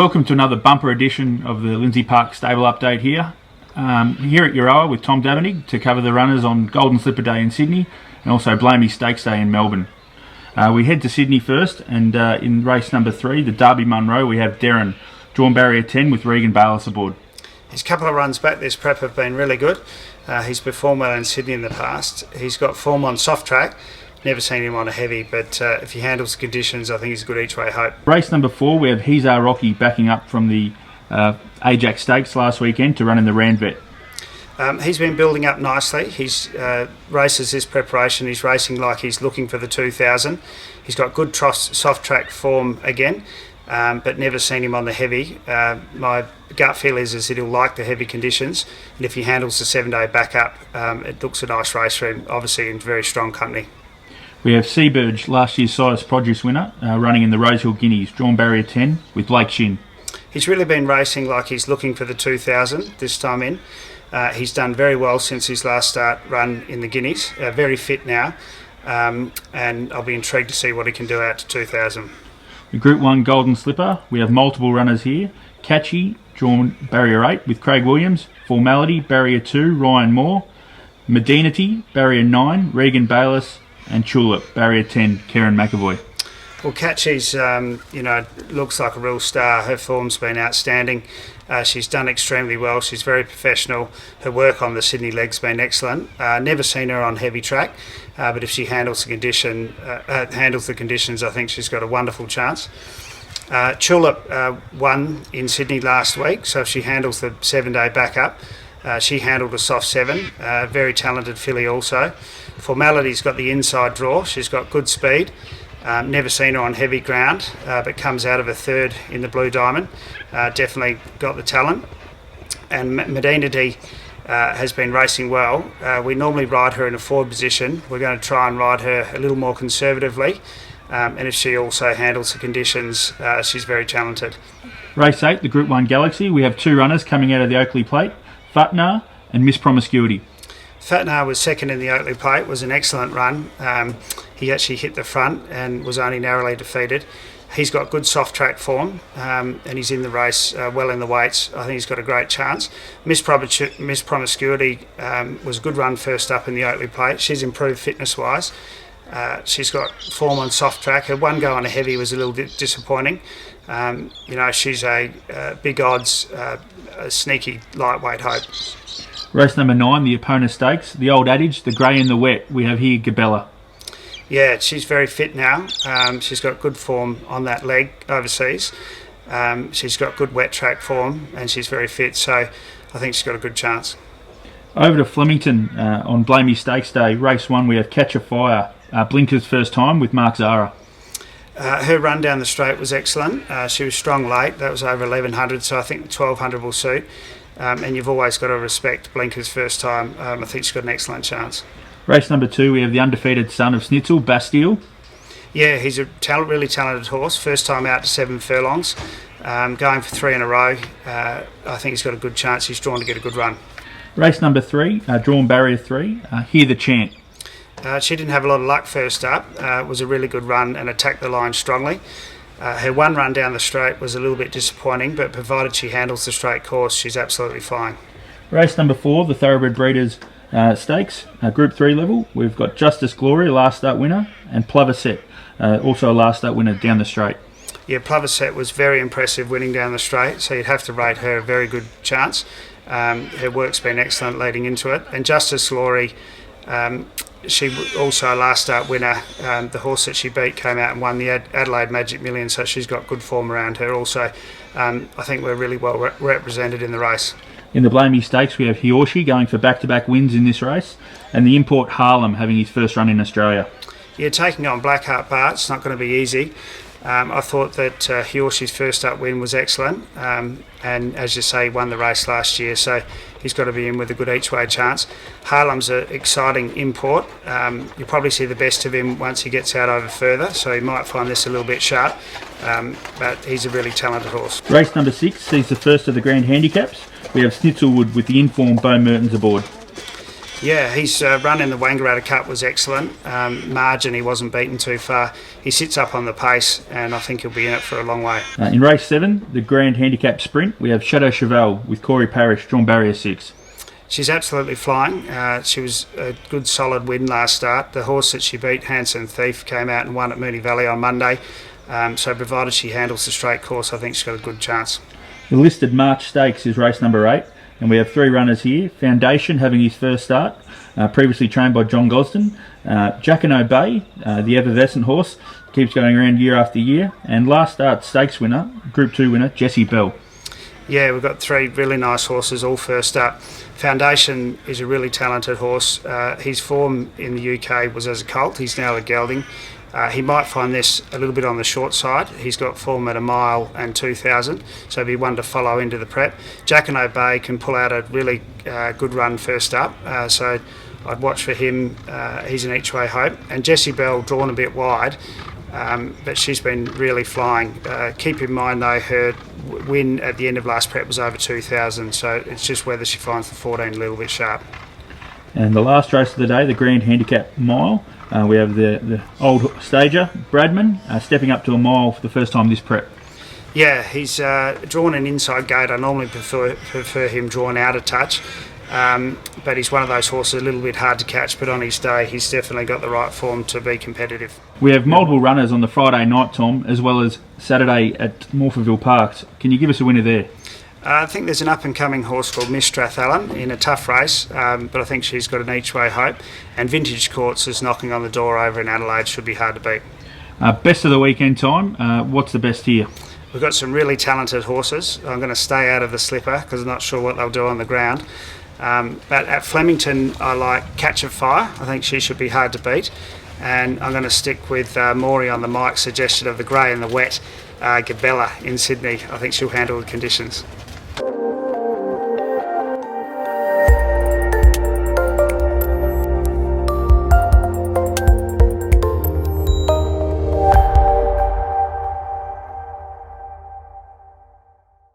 Welcome to another bumper edition of the Lindsay Park Stable Update here. Here at Euroa with Tom Davendig to cover the runners on Golden Slipper Day in Sydney and also Blamey Stakes Day in Melbourne. We head to Sydney first, and in race number 3, the Derby Munro, we have Darren, drawn barrier 10 with Regan Bayless aboard. His couple of runs back this prep have been really good. He's performed well in Sydney in the past. He's got form on soft track. Never seen him on a heavy, but if he handles the conditions, I think he's a good each way hope. Race number 4, we have He's Our Rocky backing up from the Ajax Stakes last weekend to run in the Randvet. He's been building up nicely. He's races this preparation. He's racing like he's looking for the 2000. He's got good soft track form again, but never seen him on the heavy. My gut feel is that he'll like the heavy conditions, and if he handles the 7-day backup, it looks a nice race for him, obviously in very strong company. We have Seaburge, last year's Cyrus Produce winner, running in the Rosehill Guineas, drawn barrier 10 with Blake Shin. He's really been racing like he's looking for the 2000 this time in. He's done very well since his last start run in the Guineas, very fit now, and I'll be intrigued to see what he can do out to 2000. The Group 1 Golden Slipper, we have multiple runners here. Catchy, drawn barrier 8 with Craig Williams. Formality, barrier 2, Ryan Moore. Medinity, barrier 9, Regan Bayless. And Tulip, barrier 10, Karen McAvoy. Well, Catchy's, looks like a real star. Her form's been outstanding. She's done extremely well. She's very professional. Her work on the Sydney leg's been excellent. Never seen her on heavy track, but if she handles the conditions, I think she's got a wonderful chance. Tulip won in Sydney last week, so if she handles the 7-day backup, she handled a soft 7. Very talented filly also. Formality's got the inside draw. She's got good speed. Never seen her on heavy ground, but comes out of a third in the Blue Diamond. Definitely got the talent. And Medinity has been racing well. We normally ride her in a forward position. We're going to try and ride her a little more conservatively. And if she also handles the conditions, she's very talented. Race 8, the Group 1 Galaxy. We have 2 runners coming out of the Oakley Plate, Fatnar and Miss Promiscuity. Fatnar was second in the Oakley Plate, was an excellent run. He actually hit the front and was only narrowly defeated. He's got good soft track form, and he's in the race well in the weights. I think he's got a great chance. Miss Promiscuity was a good run first up in the Oakley Plate. She's improved fitness-wise. She's got form on soft track. Her one go on a heavy was a little bit disappointing. She's a big odds, a sneaky lightweight hope. Race number 9, the Epona Stakes. The old adage, the grey in the wet. We have here Gabella. Yeah, she's very fit now. She's got good form on that leg overseas. She's got good wet track form, and she's very fit, so I think she's got a good chance. Over to Flemington on Blamey Stakes Day. Race 1, we have Catch a Fire. Blinker's first time with Mark Zara. Her run down the straight was excellent. She was strong late. That was over 1100, so I think 1200 will suit. And you've always got to respect Blinker's first time. I think she's got an excellent chance. Race number 2, we have the undefeated son of Schnitzel, Bastille. Yeah, he's a really talented horse. First time out to 7 furlongs. Going for 3 in a row. I think he's got a good chance. He's drawn to get a good run. Race number 3, drawn barrier 3, Hear the Chant. She didn't have a lot of luck first up. It was a really good run and attacked the line strongly. Her one run down the straight was a little bit disappointing, but provided she handles the straight course, she's absolutely fine. Race number 4, the Thoroughbred Breeders Stakes, Group 3 level. We've got Justice Glory, last start winner, and Ploverset, also a last start winner down the straight. Yeah, Ploverset was very impressive winning down the straight, so you'd have to rate her a very good chance. Her work's been excellent leading into it. And Justice Glory, she also a last start winner. The horse that she beat came out and won the Adelaide Magic Million, so she's got good form around her also. I think we're really well represented in the race. In the Blamey Stakes, we have Hiorshi going for back-to-back wins in this race, and the import Harlem having his first run in Australia. Yeah, taking on Blackheart Bar, it's not going to be easy. I thought that Hiorshi's first up win was excellent, and as you say, won the race last year, so he's got to be in with a good each-way chance. Harlem's an exciting import. You'll probably see the best of him once he gets out over further, so he might find this a little bit sharp, but he's a really talented horse. Race number 6 sees the first of the Grand Handicaps. We have Schnitzelwood with the informed Bo Mertens aboard. Yeah, his run in the Wangaratta Cup was excellent. Margin, he wasn't beaten too far. He sits up on the pace, and I think he'll be in it for a long way. In race 7, the Grand Handicap Sprint, we have Shadow Cheval with Corey Parrish, drawn barrier 6. She's absolutely flying. She was a good solid win last start. The horse that she beat, Hanson Thief, came out and won at Moonee Valley on Monday. So provided she handles the straight course, I think she's got a good chance. The listed March Stakes is race number 8, and we have 3 runners here. Foundation having his first start, previously trained by John Gosden. Jackano Bay, the effervescent horse, keeps going around year after year. And last start Stakes winner, Group 2 winner, Jessie Bell. Yeah, we've got 3 really nice horses all first up. Foundation is a really talented horse. His form in the UK was as a colt. He's now a gelding. He might find this a little bit on the short side. He's got form at 1 mile and 2,000, so he'll be one to follow into the prep. Jackano Bay can pull out a really good run first up, so I'd watch for him. He's an each way hope. And Jessie Bell drawn a bit wide, but she's been really flying. Keep in mind though, her win at the end of last prep was over 2,000, so it's just whether she finds the 14 a little bit sharp. And the last race of the day, the Grand Handicap Mile, we have the old stager, Bradman, stepping up to a mile for the first time this prep. Yeah, he's drawn an inside gate. I normally prefer him drawn out a touch, but he's one of those horses a little bit hard to catch, but on his day he's definitely got the right form to be competitive. We have multiple runners on the Friday night, Tom, as well as Saturday at Morphettville Parks. Can you give us a winner there? I think there's an up-and-coming horse called Miss Strathallan in a tough race, but I think she's got an each-way hope. And Vintage Courts is knocking on the door over in Adelaide, should be hard to beat. Best of the weekend time, what's the best here? We've got some really talented horses. I'm going to stay out of the slipper because I'm not sure what they'll do on the ground. But at Flemington, I like Catch of Fire. I think she should be hard to beat. And I'm going to stick with Maury on the mic suggestion of the grey and the wet, Gabella in Sydney. I think she'll handle the conditions.